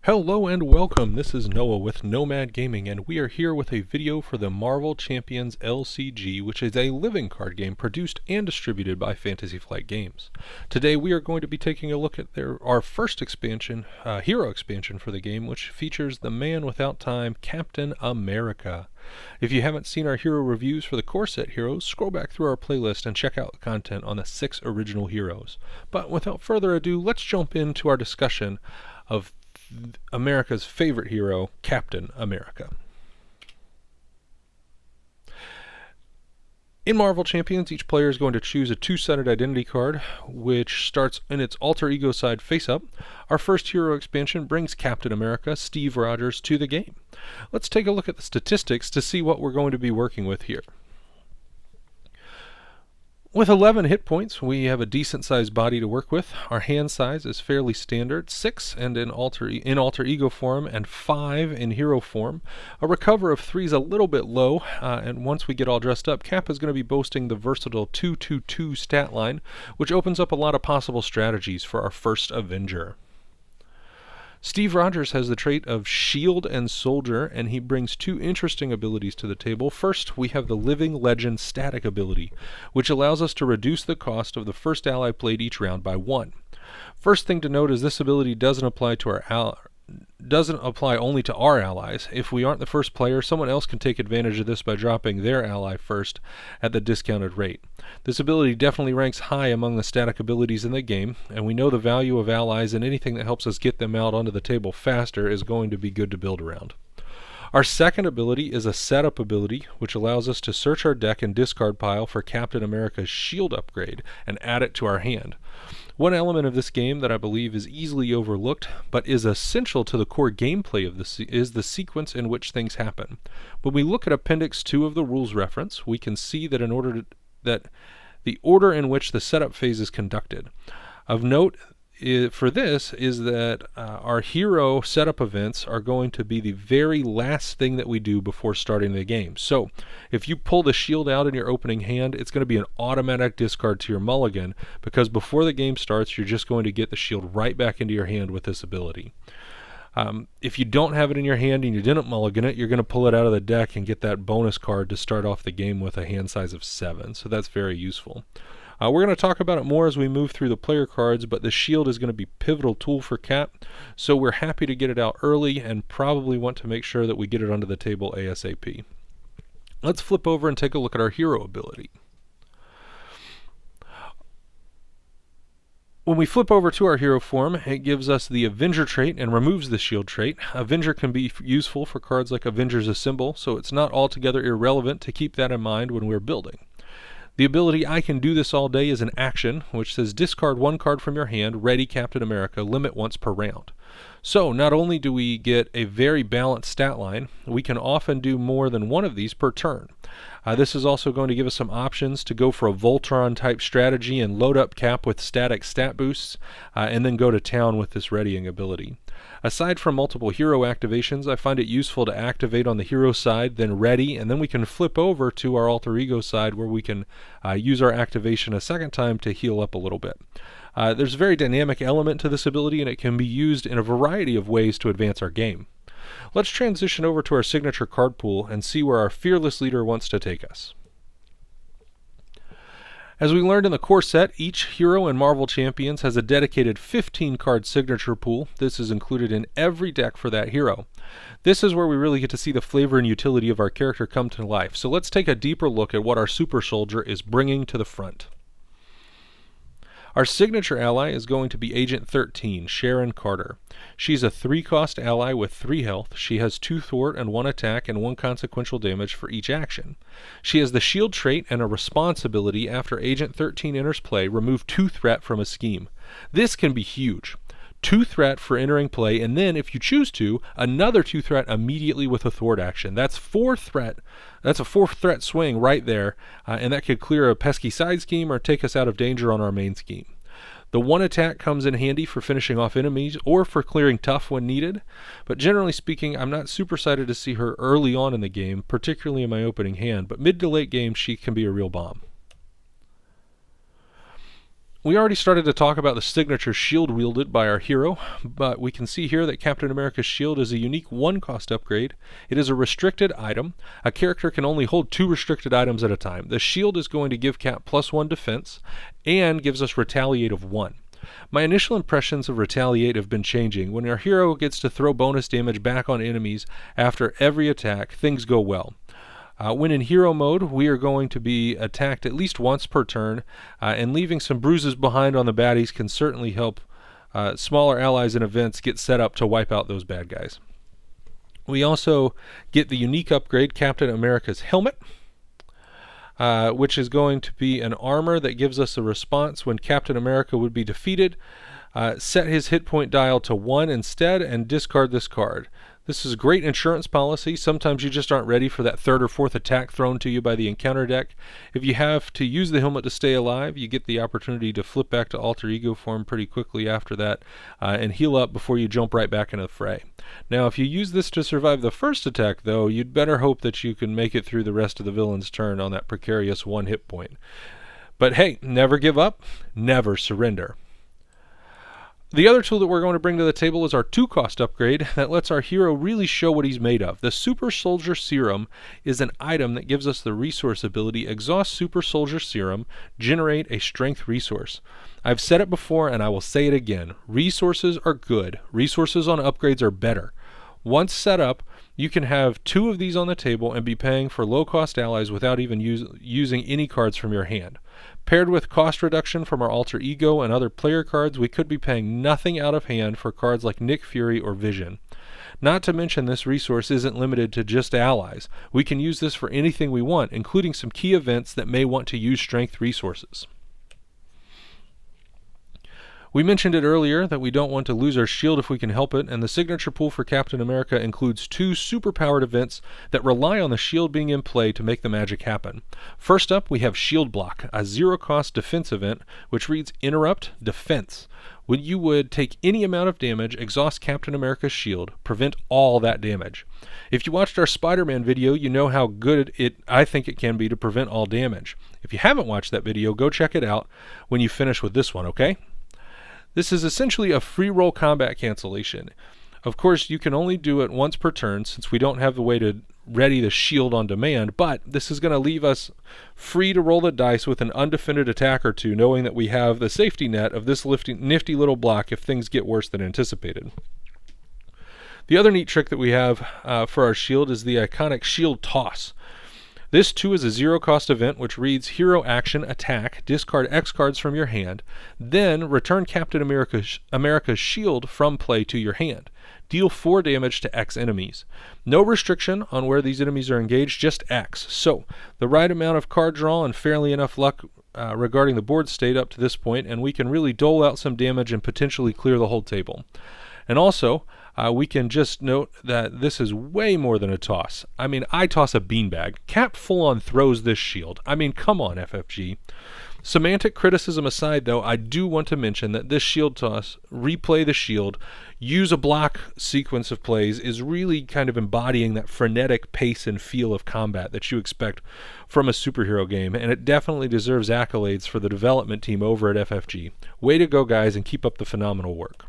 Hello and welcome, this is Noah with Nomad Gaming, and we are here with a video for the Marvel Champions LCG, which is a living card game produced and distributed by Fantasy Flight Games. Today we are going to be taking a look at our first expansion, hero expansion for the game, which features the Man Without Time, Captain America. If you haven't seen our hero reviews for the core set heroes, scroll back through our playlist and check out the content on the 6 original heroes. But without further ado, let's jump into our discussion of America's favorite hero, Captain America. In Marvel Champions, each player is going to choose a two-sided identity card, which starts in its alter ego side face-up. Our first hero expansion brings Captain America, Steve Rogers, to the game. Let's take a look at the statistics to see what we're going to be working with here. With 11 hit points, we have a decent-sized body to work with. Our hand size is fairly standard, 6 and in alter ego form, and 5 in hero form. A recover of 3 is a little bit low, and once we get all dressed up, Cap is going to be boasting the versatile 2-2-2 stat line, which opens up a lot of possible strategies for our First Avenger. Steve Rogers has the trait of Shield and Soldier, and he brings two interesting abilities to the table. First, we have the Living Legend static ability, which allows us to reduce the cost of the first ally played each round by 1. First thing to note is this ability doesn't apply only to our allies. If we aren't the first player, someone else can take advantage of this by dropping their ally first at the discounted rate. This ability definitely ranks high among the static abilities in the game, and we know the value of allies, and anything that helps us get them out onto the table faster is going to be good to build around. Our second ability is a setup ability, which allows us to search our deck and discard pile for Captain America's shield upgrade and add it to our hand. One element of this game that I believe is easily overlooked, but is essential to the core gameplay of this, is the sequence in which things happen. When we look at Appendix 2 of the rules reference, we can see that the order in which the setup phase is conducted. Of note for this is that our hero setup events are going to be the very last thing that we do before starting the game. So if you pull the shield out in your opening hand, it's going to be an automatic discard to your mulligan, because before the game starts you're just going to get the shield right back into your hand with this ability. If you don't have it in your hand and you didn't mulligan it, you're going to pull it out of the deck and get that bonus card to start off the game with a hand size of 7, so that's very useful. We're going to talk about it more as we move through the player cards, but the shield is going to be a pivotal tool for Cap, so we're happy to get it out early and probably want to make sure that we get it onto the table ASAP. Let's flip over and take a look at our hero ability. When we flip over to our hero form, it gives us the Avenger trait and removes the shield trait. Avenger can be useful for cards like Avengers Assemble, so it's not altogether irrelevant to keep that in mind when we're building. The ability I Can Do This All Day is an action, which says discard 1 card from your hand, ready Captain America, limit once per round. So not only do we get a very balanced stat line, we can often do more than one of these per turn. This is also going to give us some options to go for a Voltron type strategy and load up Cap with static stat boosts, and then go to town with this readying ability. Aside from multiple hero activations, I find it useful to activate on the hero side, then ready, and then we can flip over to our alter ego side where we can use our activation a second time to heal up a little bit. There's a very dynamic element to this ability, and it can be used in a variety of ways to advance our game. Let's transition over to our signature card pool and see where our fearless leader wants to take us. As we learned in the core set, each hero in Marvel Champions has a dedicated 15-card signature pool. This is included in every deck for that hero. This is where we really get to see the flavor and utility of our character come to life. So let's take a deeper look at what our super soldier is bringing to the front. Our signature ally is going to be Agent 13, Sharon Carter. She's a 3-cost ally with 3 health. She has 2 thwart and 1 attack and 1 consequential damage for each action. She has the shield trait and a response ability. After Agent 13 enters play, remove 2 threat from a scheme. This can be huge. 2 threat for entering play, and then if you choose to, another 2 threat immediately with a thwart action. That's 4 threat. That's a 4 threat swing right there, and that could clear a pesky side scheme or take us out of danger on our main scheme. The 1 attack comes in handy for finishing off enemies or for clearing tough when needed, but generally speaking, I'm not super excited to see her early on in the game, particularly in my opening hand, but mid to late game she can be a real bomb. We already started to talk about the signature shield wielded by our hero, but we can see here that Captain America's shield is a unique 1-cost upgrade. It is a restricted item. A character can only hold 2 restricted items at a time. The shield is going to give Cap +1 defense and gives us Retaliate of 1. My initial impressions of Retaliate have been changing. When our hero gets to throw bonus damage back on enemies after every attack, things go well. When in hero mode, we are going to be attacked at least once per turn, and leaving some bruises behind on the baddies can certainly help smaller allies and events get set up to wipe out those bad guys. We also get the unique upgrade, Captain America's Helmet, which is going to be an armor that gives us a response when Captain America would be defeated. Set his hit point dial to 1 instead and discard this card. This is a great insurance policy. Sometimes you just aren't ready for that 3rd or 4th attack thrown to you by the encounter deck. If you have to use the helmet to stay alive, you get the opportunity to flip back to alter ego form pretty quickly after that and heal up before you jump right back into the fray. Now, if you use this to survive the first attack, though, you'd better hope that you can make it through the rest of the villain's turn on that precarious 1 hit point. But hey, never give up, never surrender. The other tool that we're going to bring to the table is our 2-cost upgrade that lets our hero really show what he's made of. The Super Soldier Serum is an item that gives us the resource ability, exhaust Super Soldier Serum, generate a strength resource. I've said it before and I will say it again. Resources are good. Resources on upgrades are better. Once set up, you can have 2 of these on the table and be paying for low-cost allies without even using any cards from your hand. Paired with cost reduction from our alter ego and other player cards, we could be paying nothing out of hand for cards like Nick Fury or Vision. Not to mention, this resource isn't limited to just allies. We can use this for anything we want, including some key events that may want to use strength resources. We mentioned it earlier that we don't want to lose our shield if we can help it, and the signature pool for Captain America includes 2 superpowered events that rely on the shield being in play to make the magic happen. First up, we have Shield Block, a 0-cost defense event which reads Interrupt Defense. When you would take any amount of damage, exhaust Captain America's shield, prevent all that damage. If you watched our Spider-Man video, you know how good I think it can be to prevent all damage. If you haven't watched that video, go check it out when you finish with this one, okay? This is essentially a free roll combat cancellation. Of course, you can only do it once per turn since we don't have the way to ready the shield on demand, but this is going to leave us free to roll the dice with an undefended attack or 2, knowing that we have the safety net of this nifty little block if things get worse than anticipated. The other neat trick that we have for our shield is the iconic Shield Toss. This too is a 0-cost event which reads Hero Action Attack, discard X cards from your hand, then return Captain America's shield from play to your hand. Deal 4 damage to X enemies. No restriction on where these enemies are engaged, just X. So, the right amount of card draw and fairly enough luck regarding the board state up to this point, and we can really dole out some damage and potentially clear the whole table. And also, we can just note that this is way more than a toss. I mean, I toss a beanbag. Cap full-on throws this shield. I mean, come on, FFG. Semantic criticism aside, though, I do want to mention that this shield toss, replay the shield, use a block sequence of plays, is really kind of embodying that frenetic pace and feel of combat that you expect from a superhero game, and it definitely deserves accolades for the development team over at FFG. Way to go, guys, and keep up the phenomenal work.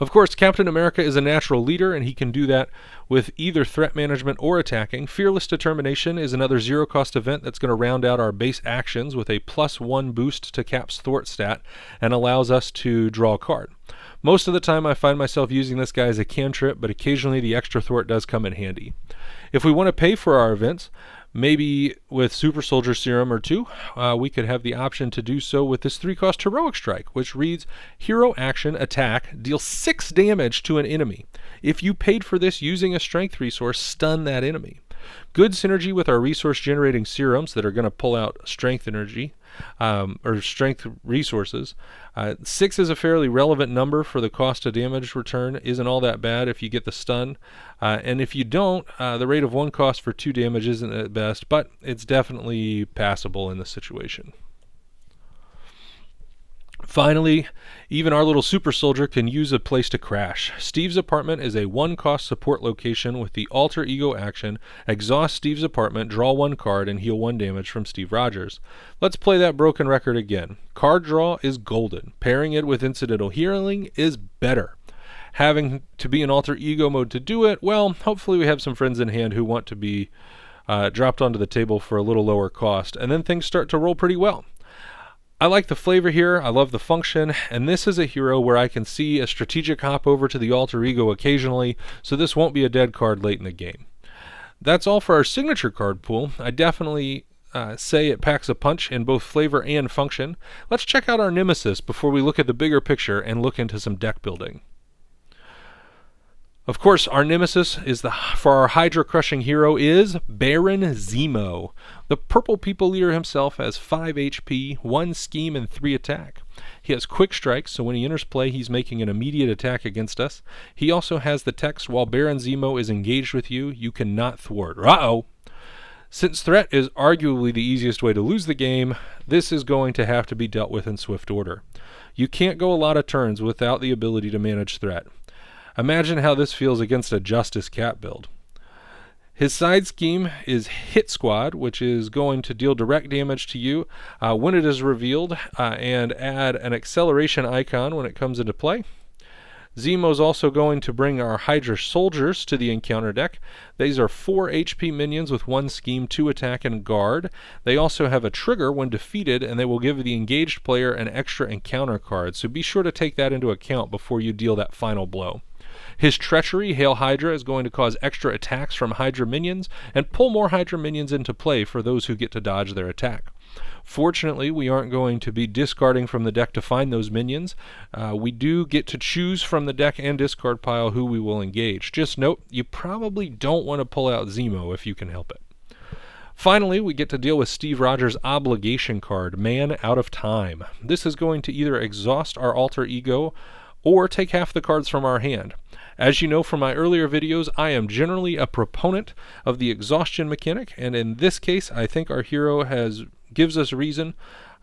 Of course, Captain America is a natural leader, and he can do that with either threat management or attacking. Fearless Determination is another 0-cost event that's going to round out our base actions with a +1 boost to Cap's Thwart stat and allows us to draw a card. Most of the time I find myself using this guy as a cantrip, but occasionally the extra thwart does come in handy. If we want to pay for our events, maybe with Super Soldier Serum or 2, we could have the option to do so with this 3-cost Heroic Strike, which reads Hero Action Attack, deal 6 damage to an enemy. If you paid for this using a strength resource, stun that enemy. Good synergy with our resource generating serums that are going to pull out strength energy, or strength resources. 6 is a fairly relevant number for the cost of damage return. Isn't all that bad if you get the stun. And if you don't, the rate of 1 cost for 2 damage isn't at best, but it's definitely passable in this situation. Finally, even our little super soldier can use a place to crash. Steve's apartment is a 1-cost support location with the alter ego action. Exhaust Steve's apartment, draw 1 card, and heal 1 damage from Steve Rogers. Let's play that broken record again. Card draw is golden. Pairing it with incidental healing is better. Having to be in alter ego mode to do it, well, hopefully we have some friends in hand who want to be dropped onto the table for a little lower cost, and then things start to roll pretty well. I like the flavor here, I love the function, and this is a hero where I can see a strategic hop over to the alter ego occasionally, so this won't be a dead card late in the game. That's all for our signature card pool. I definitely say it packs a punch in both flavor and function. Let's check out our Nemesis before we look at the bigger picture and look into some deck building. Of course, our Nemesis for our Hydra-crushing hero is Baron Zemo. The Purple People Leader himself has 5 HP, 1 scheme, and 3 attack. He has quick strikes, so when he enters play, he's making an immediate attack against us. He also has the text, while Baron Zemo is engaged with you, you cannot thwart. Uh-oh! Since threat is arguably the easiest way to lose the game, this is going to have to be dealt with in swift order. You can't go a lot of turns without the ability to manage threat. Imagine how this feels against a Justice Cat build. His side scheme is Hit Squad, which is going to deal direct damage to you when it is revealed, and add an acceleration icon when it comes into play. Zemo's also going to bring our Hydra Soldiers to the encounter deck. These are 4 HP minions with 1 scheme, 2 attack, and guard. They also have a trigger when defeated, and they will give the engaged player an extra encounter card, so be sure to take that into account before you deal that final blow. His Treachery, Hail Hydra, is going to cause extra attacks from Hydra minions and pull more Hydra minions into play for those who get to dodge their attack. Fortunately, we aren't going to be discarding from the deck to find those minions. We do get to choose from the deck and discard pile who we will engage. Just note, you probably don't want to pull out Zemo if you can help it. Finally, we get to deal with Steve Rogers' obligation card, Man Out of Time. This is going to either exhaust our alter ego or take half the cards from our hand. As you know from my earlier videos, I am generally a proponent of the exhaustion mechanic, and in this case, I think our hero gives us reason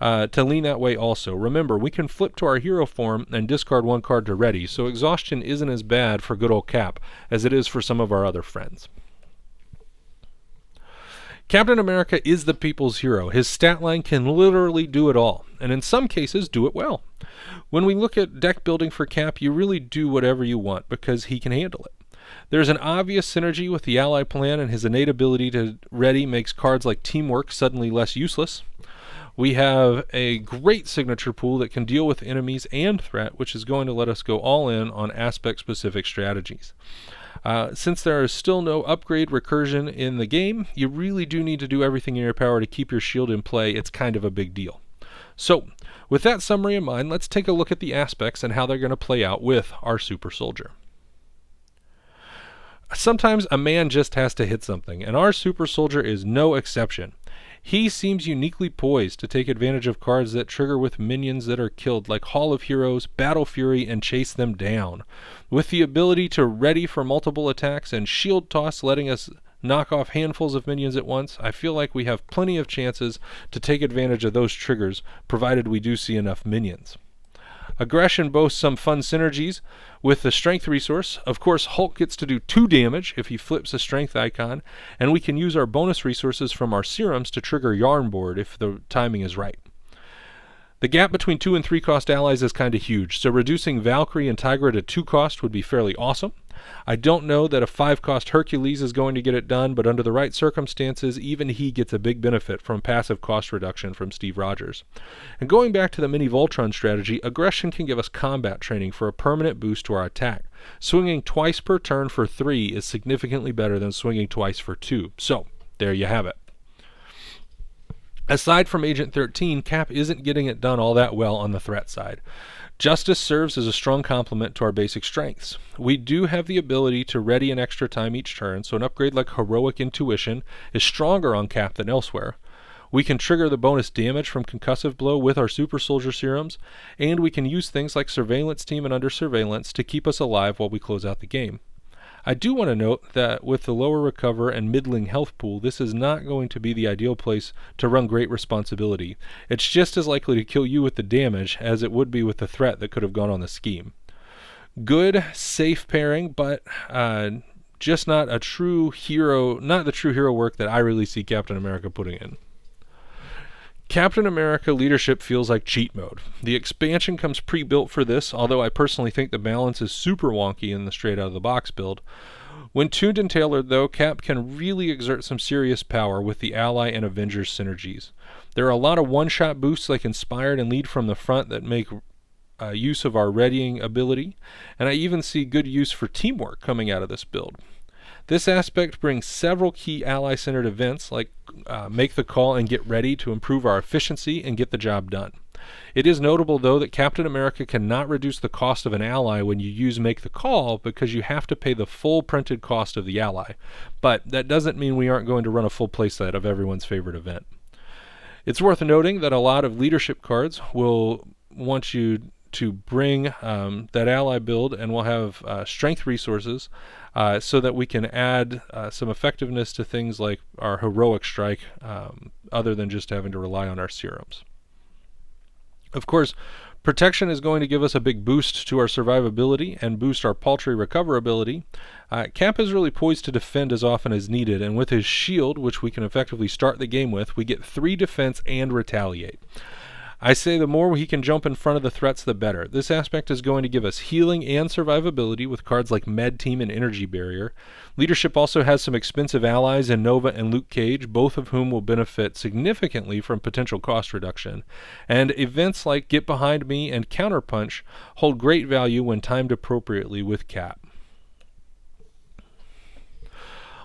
to lean that way also. Remember, we can flip to our hero form and discard 1 card to ready, so exhaustion isn't as bad for good old Cap as it is for some of our other friends. Captain America is the people's hero. His stat line can literally do it all, and in some cases do it well. When we look at deck building for Cap, you really do whatever you want because he can handle it. There's an obvious synergy with the ally plan, and his innate ability to ready makes cards like Teamwork suddenly less useless. We have a great signature pool that can deal with enemies and threat, which is going to let us go all in on aspect-specific strategies. Since there is still no upgrade recursion in the game, you really do need to do everything in your power to keep your shield in play. It's kind of a big deal. So, with that summary in mind, let's take a look at the aspects and how they're going to play out with our super soldier. Sometimes a man just has to hit something, and our super soldier is no exception. He seems uniquely poised to take advantage of cards that trigger with minions that are killed, like Hall of Heroes, Battle Fury, and chase them down. With the ability to ready for multiple attacks and shield toss letting us knock off handfuls of minions at once, I feel like we have plenty of chances to take advantage of those triggers, provided we do see enough minions. Aggression boasts some fun synergies with the strength resource. Of course, Hulk gets to do 2 damage if he flips a strength icon, and we can use our bonus resources from our serums to trigger Yarn Board if the timing is right. The gap between 2 and 3 cost allies is kind of huge, so reducing Valkyrie and Tigra to 2 cost would be fairly awesome. I don't know that a 5 cost Hercules is going to get it done, but under the right circumstances, even he gets a big benefit from passive cost reduction from Steve Rogers. And going back to the mini Voltron strategy, aggression can give us combat training for a permanent boost to our attack. Swinging twice per turn for 3 is significantly better than swinging twice for 2. So, there you have it. Aside from Agent 13, Cap isn't getting it done all that well on the threat side. Justice serves as a strong complement to our basic strengths. We do have the ability to ready an extra time each turn, so an upgrade like Heroic Intuition is stronger on Cap than elsewhere. We can trigger the bonus damage from Concussive Blow with our Super Soldier serums, and we can use things like Surveillance Team and Under Surveillance to keep us alive while we close out the game. I do want to note that with the lower recover and middling health pool, this is not going to be the ideal place to run Great Responsibility. It's just as likely to kill you with the damage as it would be with the threat that could have gone on the scheme. Good, safe pairing, but just not a true hero, not the true hero work that I really see Captain America putting in. Captain America Leadership feels like cheat mode. The expansion comes pre-built for this, although I personally think the balance is super wonky in the straight-out-of-the-box build. When tuned and tailored, though, Cap can really exert some serious power with the Ally and Avengers synergies. There are a lot of one-shot boosts like Inspired and Lead from the Front that make use of our readying ability, and I even see good use for teamwork coming out of this build. This aspect brings several key ally-centered events like Make the Call and Get Ready to improve our efficiency and get the job done. It is notable, though, that Captain America cannot reduce the cost of an ally when you use Make the Call because you have to pay the full printed cost of the ally. But that doesn't mean we aren't going to run a full playset of everyone's favorite event. It's worth noting that a lot of leadership cards will want you to bring that ally build, and we'll have strength resources so that we can add some effectiveness to things like our heroic strike other than just having to rely on our serums. Of course, protection is going to give us a big boost to our survivability and boost our paltry recoverability. Cap is really poised to defend as often as needed, and with his shield, which we can effectively start the game with, we get 3 defense and retaliate. I say the more he can jump in front of the threats, the better. This aspect is going to give us healing and survivability with cards like Med Team and Energy Barrier. Leadership also has some expensive allies in Nova and Luke Cage, both of whom will benefit significantly from potential cost reduction. And events like Get Behind Me and Counterpunch hold great value when timed appropriately with Cap.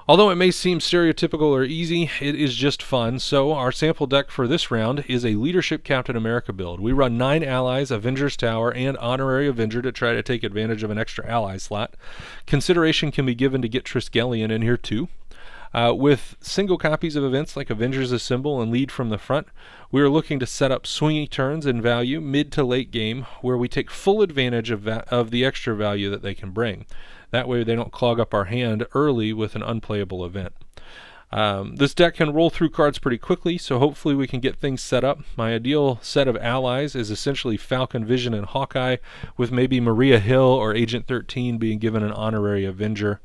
Although it may seem stereotypical or easy, it is just fun, so our sample deck for this round is a Leadership Captain America build. We run 9 allies, Avengers Tower, and Honorary Avenger to try to take advantage of an extra ally slot. Consideration can be given to get Triskelion in here too. With single copies of events like Avengers Assemble and Lead from the Front, we are looking to set up swingy turns in value mid to late game where we take full advantage of the extra value that they can bring. That way they don't clog up our hand early with an unplayable event. This deck can roll through cards pretty quickly, so hopefully we can get things set up. My ideal set of allies is essentially Falcon, Vision, and Hawkeye, with maybe Maria Hill or Agent 13 being given an Honorary Avenger.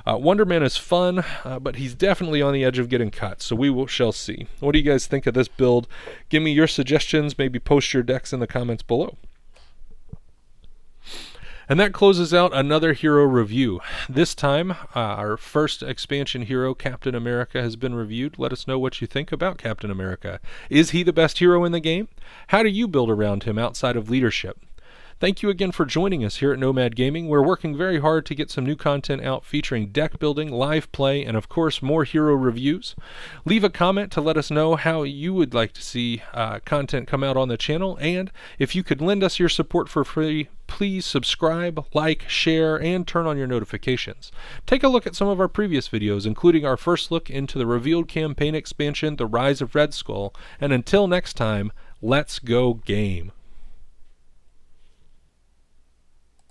Wonder Man is fun, but he's definitely on the edge of getting cut, so shall see. What do you guys think of this build? Give me your suggestions, maybe post your decks in the comments below. And that closes out another hero review. This time, our first expansion hero, Captain America, has been reviewed. Let us know what you think about Captain America. Is he the best hero in the game? How do you build around him outside of leadership? Thank you again for joining us here at Nomad Gaming. We're working very hard to get some new content out featuring deck building, live play, and of course more hero reviews. Leave a comment to let us know how you would like to see content come out on the channel, and if you could lend us your support for free, please subscribe, like, share, and turn on your notifications. Take a look at some of our previous videos, including our first look into the revealed campaign expansion, The Rise of Red Skull, and until next time, let's go game.